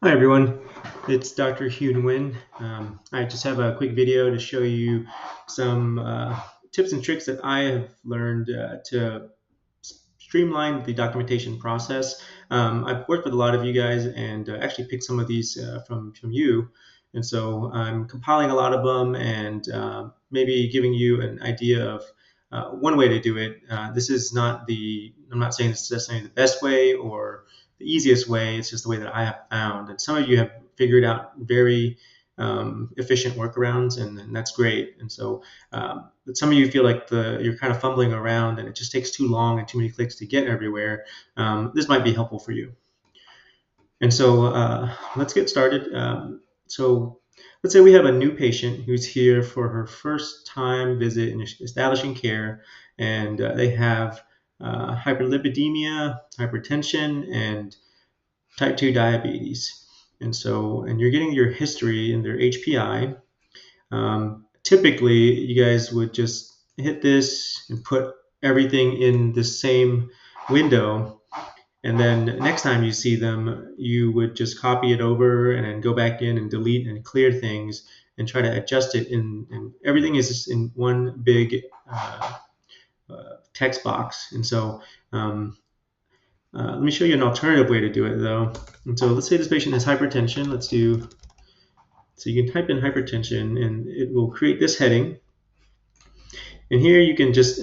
Hi everyone, it's Dr. Hyun Nguyen. I just have a quick video to show you some tips and tricks that I have learned to streamline the documentation process. I've worked with a lot of you guys and actually picked some of these from you. And so I'm compiling a lot of them and maybe giving you an idea of one way to do it. This is not I'm not saying this is necessarily the best way or the easiest way. It's just the way that I have found. And some of you have figured out very efficient workarounds, and that's great. And so but some of you feel like you're kind of fumbling around and it just takes too long and too many clicks to get everywhere. This might be helpful for you. And so let's get started. So let's say we have a new patient who's here for her first time visit in establishing care, and they have hyperlipidemia, hypertension, and type 2 diabetes. And you're getting your history in their HPI. Typically, you guys would just hit this and put everything in the same window. And then next time you see them, you would just copy it over and then go back in and delete and clear things and try to adjust it. And everything is just in one big text box. And so let me show you an alternative way to do it, though. And so let's say this patient has hypertension. So you can type in hypertension, and it will create this heading. And here you can just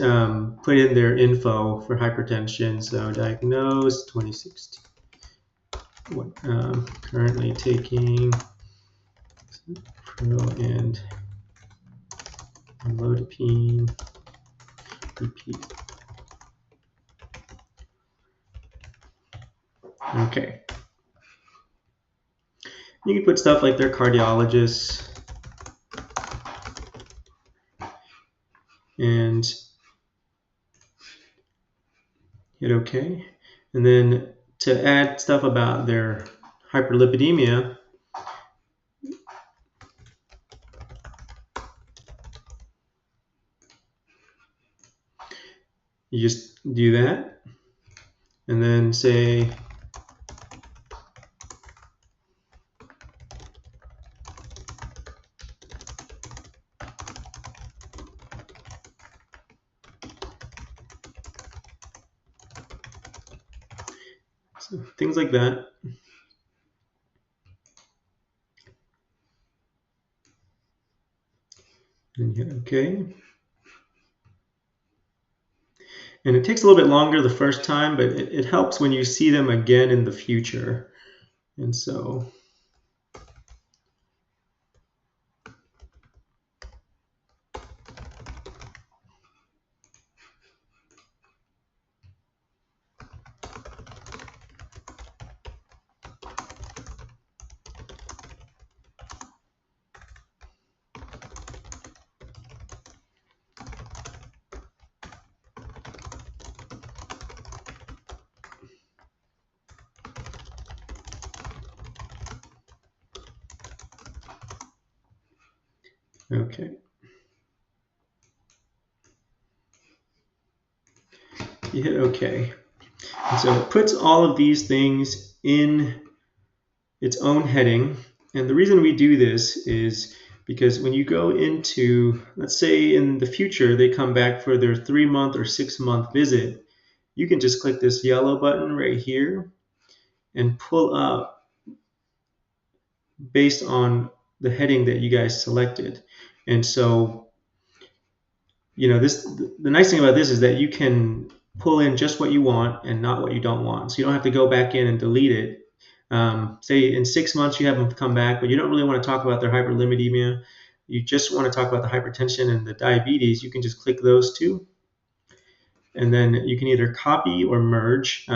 put in their info for hypertension. So diagnosed 2016. Currently taking pro and amlodipine BP. Okay. You can put stuff like their cardiologist and hit OK. And then to add stuff about their hyperlipidemia, you just do that and then say so things like that. And hit OK. And it takes a little bit longer the first time, but it helps when you see them again in the future. And so okay. You hit OK. And so it puts all of these things in its own heading. And the reason we do this is because when you go into, let's say in the future, they come back for their 3-month or 6-month visit, you can just click this yellow button right here and pull up based on the heading that you guys selected. And so, the nice thing about this is that you can pull in just what you want and not what you don't want. So you don't have to go back in and delete it. Say in 6 months you have them come back, but you don't really want to talk about their hyperlipidemia. You just want to talk about the hypertension and the diabetes. You can just click those two. And then you can either copy or merge.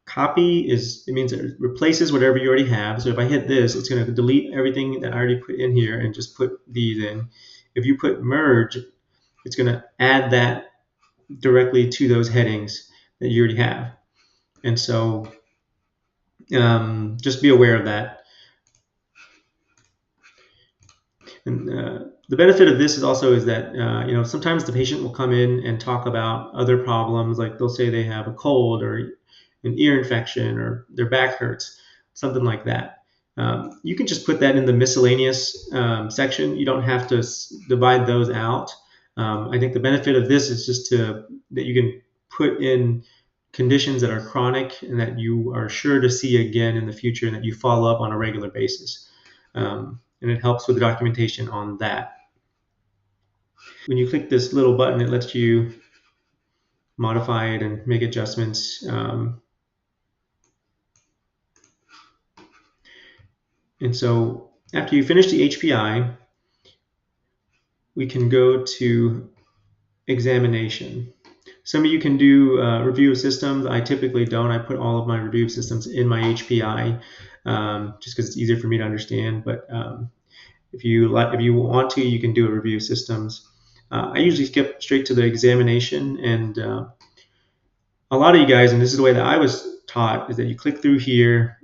Copy means it replaces whatever you already have. So if I hit this, it's going to delete everything that I already put in here and just put these in. If you put merge, it's going to add that directly to those headings that you already have. And so just be aware of that. And the benefit of this is that sometimes the patient will come in and talk about other problems, like they'll say they have a cold or an ear infection or their back hurts, something like that. You can just put that in the miscellaneous section. You don't have to divide those out. I think the benefit of this is just that you can put in conditions that are chronic and that you are sure to see again in the future and that you follow up on a regular basis. And it helps with the documentation on that. When you click this little button, it lets you modify it and make adjustments. And so after you finish the HPI, we can go to examination. Some of you can do review of systems. I typically don't. I put all of my review of systems in my HPI just because it's easier for me to understand. But if you want to, you can do a review of systems. I usually skip straight to the examination, and a lot of you guys, and this is the way that I was taught, is that you click through here,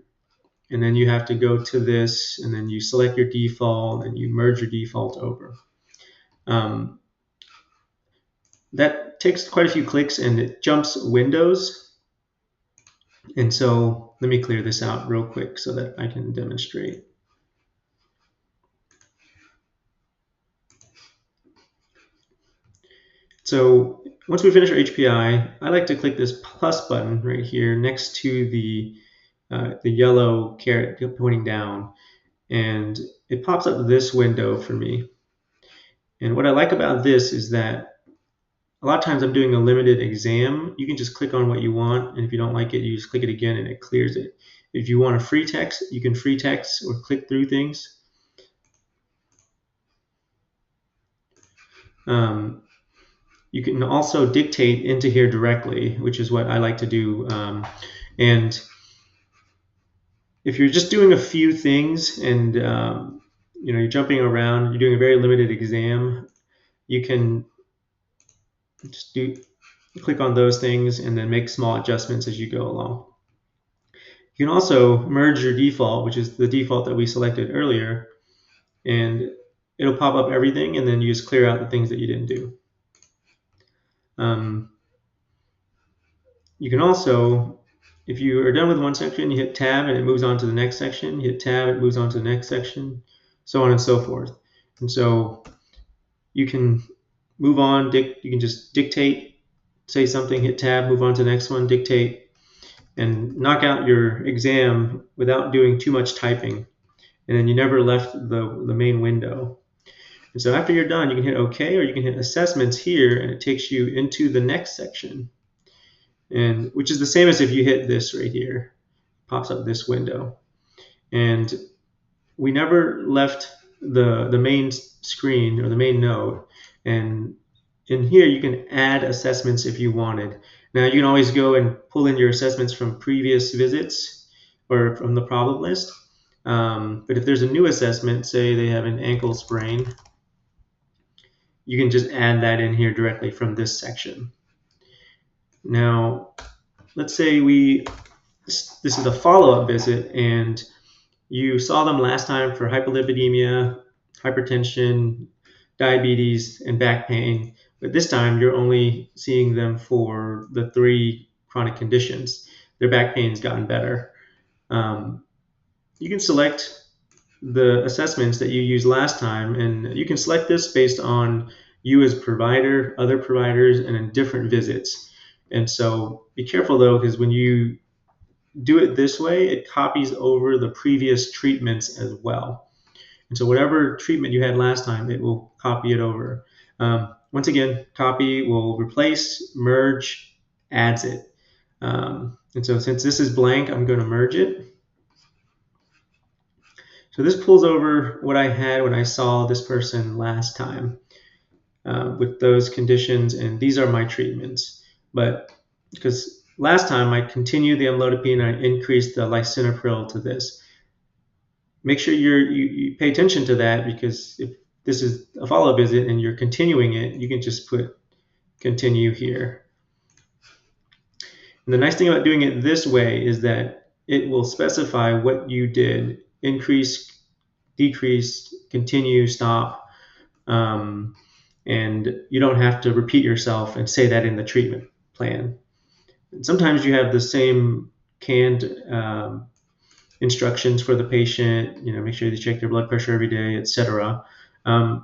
and then you have to go to this, and then you select your default, and you merge your default over. That takes quite a few clicks, and it jumps windows. And so let me clear this out real quick so that I can demonstrate. So once we finish our HPI, I like to click this plus button right here next to the yellow caret pointing down, and it pops up this window for me. And what I like about this is that a lot of times I'm doing a limited exam. You can just click on what you want, and if you don't like it, you just click it again and it clears it. If you want a free text, you can free text or click through things. You can also dictate into here directly, which is what I like to do. And if you're just doing a few things and you're jumping around, you're doing a very limited exam, you can just click on those things and then make small adjustments as you go along. You can also merge your default, which is the default that we selected earlier, and it'll pop up everything, and then you just clear out the things that you didn't do. You can also, if you are done with one section, you hit tab and it moves on to the next section. You hit tab, it moves on to the next section, so on and so forth. And so you can move on, you can just dictate, say something, hit tab, move on to the next one, dictate, and knock out your exam without doing too much typing. And then you never left the main window. And so after you're done, you can hit OK, or you can hit assessments here, and it takes you into the next section, and which is the same as if you hit this right here. It pops up this window. And we never left the main screen or the main node. And in here, you can add assessments if you wanted. Now, you can always go and pull in your assessments from previous visits or from the problem list. But if there's a new assessment, say they have an ankle sprain, you can just add that in here directly from this section. Now, let's say this is a follow-up visit, and you saw them last time for hyperlipidemia, hypertension, diabetes, and back pain, but this time you're only seeing them for the 3 chronic conditions. Their back pain's gotten better. You can select the assessments that you used last time, and you can select this based on you as provider, other providers, and in different visits. And so be careful though, because when you do it this way, it copies over the previous treatments as well. And so whatever treatment you had last time, it will copy it over. Once again, copy will replace, merge, adds it. And so since this is blank, I'm going to merge it. So this pulls over what I had when I saw this person last time with those conditions, and these are my treatments. But because last time I continued the amlodipine, I increased the lisinopril to this. Make sure you pay attention to that, because if this is a follow-up visit and you're continuing it, you can just put continue here. And the nice thing about doing it this way is that it will specify what you did: increase, decrease, continue, stop, and you don't have to repeat yourself and say that in the treatment plan. And sometimes you have the same canned instructions for the patient, make sure they check their blood pressure every day, etc.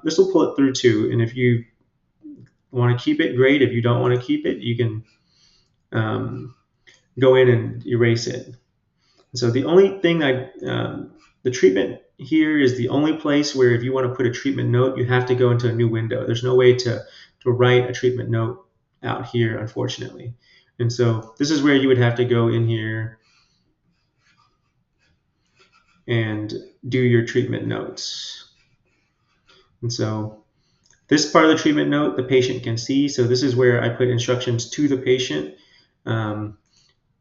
This will pull it through too. And if you want to keep it, great. If you don't want to keep it, you can go in and erase it. So the only thing the treatment here is the only place where if you want to put a treatment note, you have to go into a new window. There's no way to write a treatment note out here, unfortunately. And so this is where you would have to go in here and do your treatment notes. And so this part of the treatment note, the patient can see. So this is where I put instructions to the patient.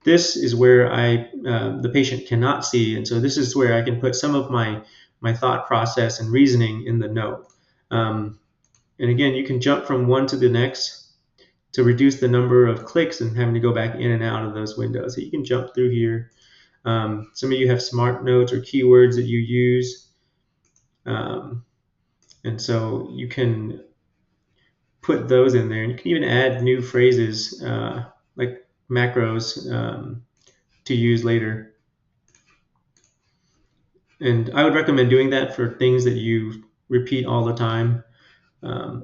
This is where the patient cannot see, and so this is where I can put some of my thought process and reasoning in the note. And again, you can jump from one to the next to reduce the number of clicks and having to go back in and out of those windows. So you can jump through here. Some of you have smart notes or keywords that you use, and so you can put those in there. And you can even add new phrases like macros to use later. And I would recommend doing that for things that you repeat all the time,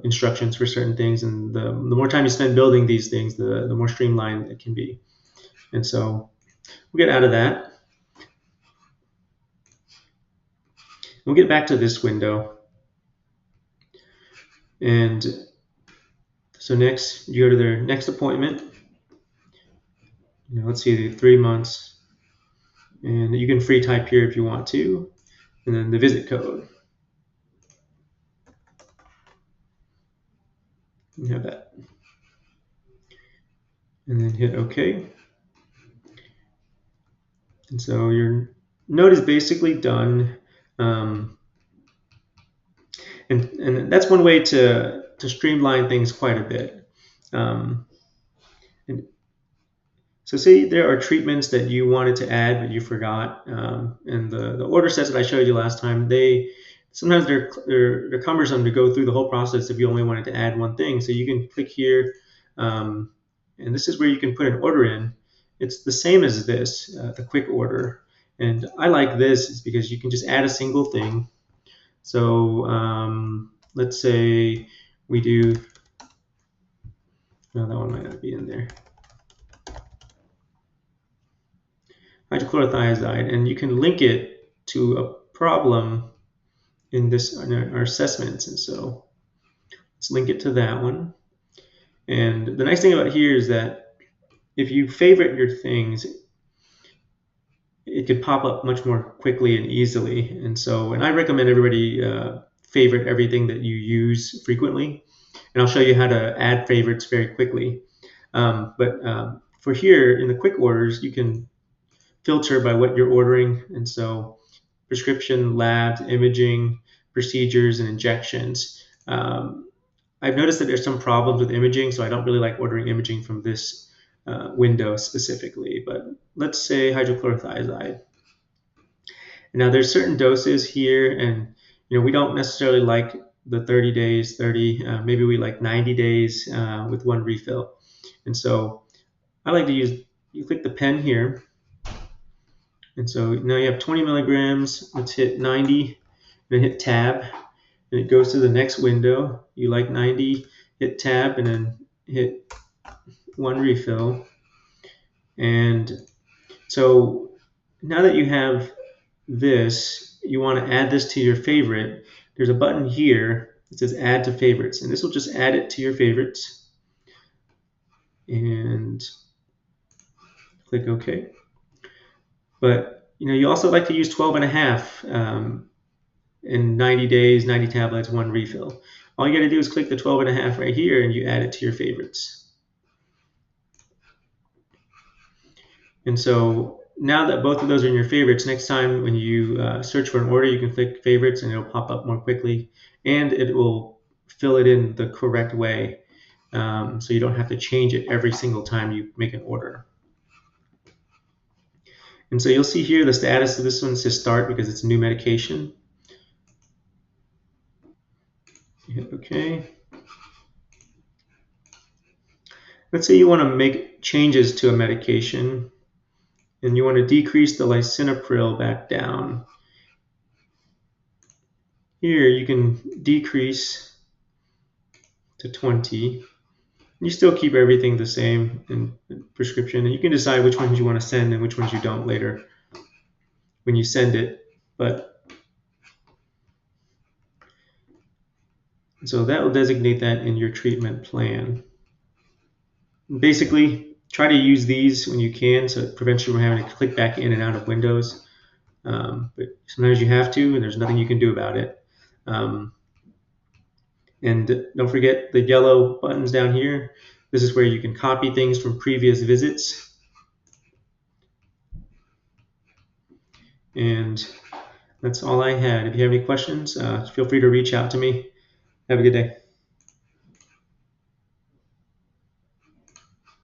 instructions for certain things. And the more time you spend building these things, the more streamlined it can be. And so we'll get out of that. We'll get back to this window. And so next, you go to their next appointment. Let's see, 3 months. And you can free type here if you want to. And then the visit code. You have that. And then hit OK. And so your note is basically done. And that's one way to streamline things quite a bit. And so say there are treatments that you wanted to add but you forgot, and the order sets that I showed you last time, sometimes they're cumbersome to go through the whole process if you only wanted to add one thing. So you can click here, and this is where you can put an order in. It's the same as this, the quick order. And I like this is because you can just add a single thing. So let's say we do, no, that one might not be in there. Hydrochlorothiazide, and you can link it to a problem in our assessments. And so let's link it to that one. And the nice thing about here is that if you favorite your things, it could pop up much more quickly and easily. And I recommend everybody favorite everything that you use frequently. And I'll show you how to add favorites very quickly. But for here in the quick orders, you can filter by what you're ordering. And so prescription, labs, imaging, procedures, and injections. I've noticed that there's some problems with imaging, so I don't really like ordering imaging from this window specifically. But let's say hydrochlorothiazide. Now there's certain doses here, and we don't necessarily like the 30 days, maybe we like 90 days with one refill. And so I like to you click the pen here. And so now you have 20 milligrams. Let's hit 90, then hit tab, and it goes to the next window. You like 90, hit tab, and then hit one refill. And so now that you have this, you want to add this to your favorite. There's a button here that says add to favorites, and this will just add it to your favorites. And click OK. But you also like to use 12 and a half in 90 days, 90 tablets, one refill. All you got to do is click the 12 and a half right here, and you add it to your favorites. And so now that both of those are in your favorites, next time when you search for an order, you can click favorites, and it'll pop up more quickly, and it will fill it in the correct way, so you don't have to change it every single time you make an order. And so you'll see here the status of this one says start because it's a new medication. You hit OK. Let's say you want to make changes to a medication, and you want to decrease the lisinopril back down. Here you can decrease to 20. You still keep everything the same in prescription, and you can decide which ones you want to send and which ones you don't later when you send it. So that will designate that in your treatment plan. Basically, try to use these when you can, so it prevents you from having to click back in and out of windows. But sometimes you have to, and there's nothing you can do about it. And don't forget the yellow buttons down here. This is where you can copy things from previous visits. And that's all I had. If you have any questions, feel free to reach out to me. Have a good day.